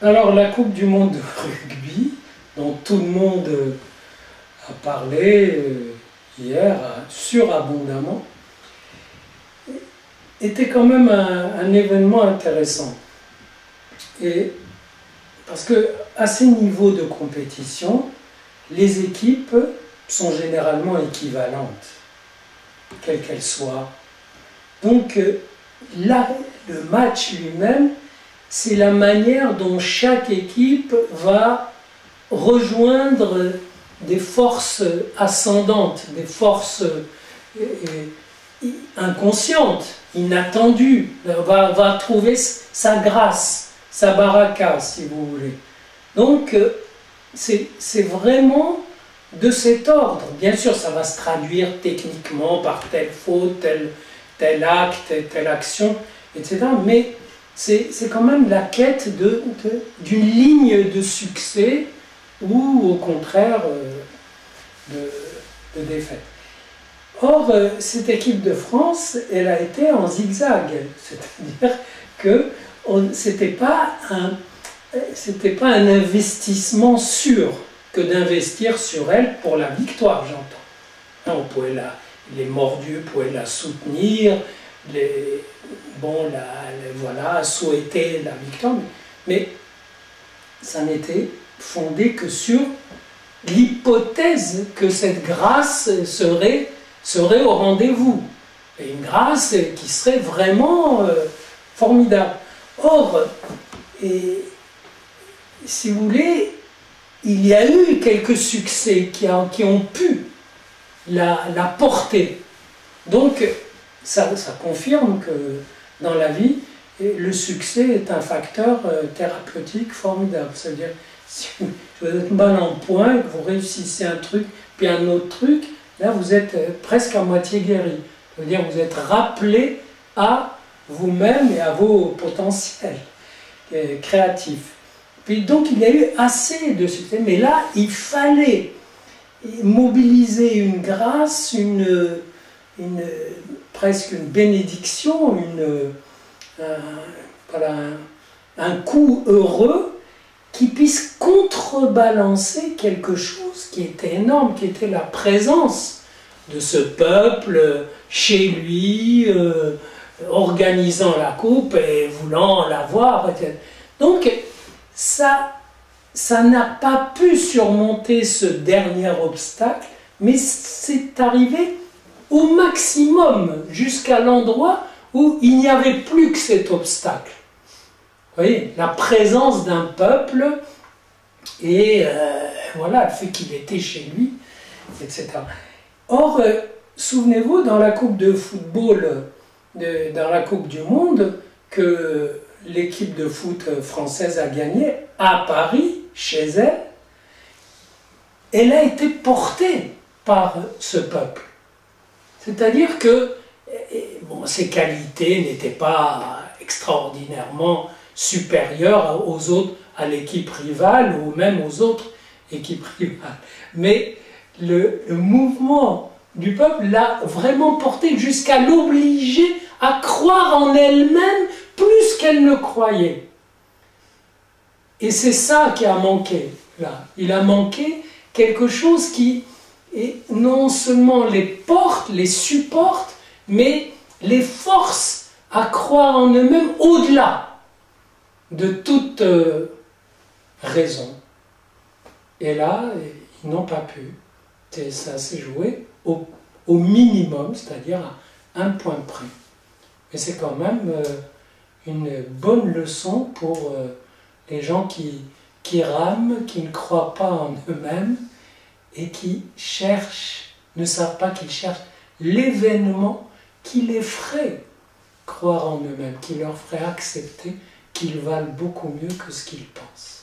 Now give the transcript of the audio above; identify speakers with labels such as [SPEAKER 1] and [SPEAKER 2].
[SPEAKER 1] Alors, la Coupe du monde de rugby, dont tout le monde a parlé hier surabondamment, était quand même un événement intéressant. Et parce qu'à ces niveaux de compétition, les équipes sont généralement équivalentes, quelles qu'elles soient. Donc là, le match lui-même, c'est la manière dont chaque équipe va rejoindre des forces ascendantes, des forces inconscientes, inattendues, va trouver sa grâce, sa baraka, si vous voulez. Donc, c'est vraiment de cet ordre. Bien sûr, ça va se traduire techniquement par telle faute, tel acte, telle action, etc. Mais c'est quand même la quête d'une ligne de succès ou au contraire de défaite. Or, cette équipe de France, elle a été en zigzag, c'est-à-dire que ce n'était pas un investissement sûr que d'investir sur elle pour la victoire, j'entends. On pouvait les mordus pouvaient la soutenir, voilà, souhaiter la victoire, mais ça n'était fondé que sur l'hypothèse que cette grâce serait au rendez-vous, et une grâce qui serait vraiment formidable. Or, si vous voulez, il y a eu quelques succès qui ont pu la porter. Donc, ça confirme que dans la vie, le succès est un facteur thérapeutique formidable. C'est-à-dire, si vous êtes mal en point, que vous réussissez un truc, puis un autre truc, là vous êtes presque à moitié guéri. Ça veut dire que vous êtes rappelé à vous-même et à vos potentiels créatifs. Puis donc il y a eu assez de succès, mais là il fallait mobiliser une grâce, presque une bénédiction, voilà, un coup heureux qui puisse contrebalancer quelque chose qui était énorme, qui était la présence de ce peuple chez lui, organisant la coupe et voulant la voir. Donc ça n'a pas pu surmonter ce dernier obstacle, mais c'est arrivé au maximum, jusqu'à l'endroit où il n'y avait plus que cet obstacle. Vous voyez, la présence d'un peuple et voilà, le fait qu'il était chez lui, etc. Or, souvenez-vous, dans la Coupe de football, dans la Coupe du Monde, que l'équipe de foot française a gagné à Paris, chez elle, elle a été portée par ce peuple. C'est-à-dire que ses qualités n'étaient pas extraordinairement supérieures aux autres, à l'équipe rivale ou même aux autres équipes rivales. Mais le mouvement du peuple l'a vraiment portée jusqu'à l'obliger à croire en elle-même plus qu'elle ne croyait. Et c'est ça qui a manqué, là. Il a manqué quelque chose qui non seulement les porte, les supporte, mais les force à croire en eux-mêmes au-delà de toute raison. Et là, ils n'ont pas pu. Ça s'est joué au minimum, c'est-à-dire à un point près. Mais c'est quand même une bonne leçon pour les gens qui rament, qui ne croient pas en eux-mêmes et qui cherchent, ne savent pas qu'ils cherchent l'événement qui les ferait croire en eux-mêmes, qui leur ferait accepter qu'ils valent beaucoup mieux que ce qu'ils pensent.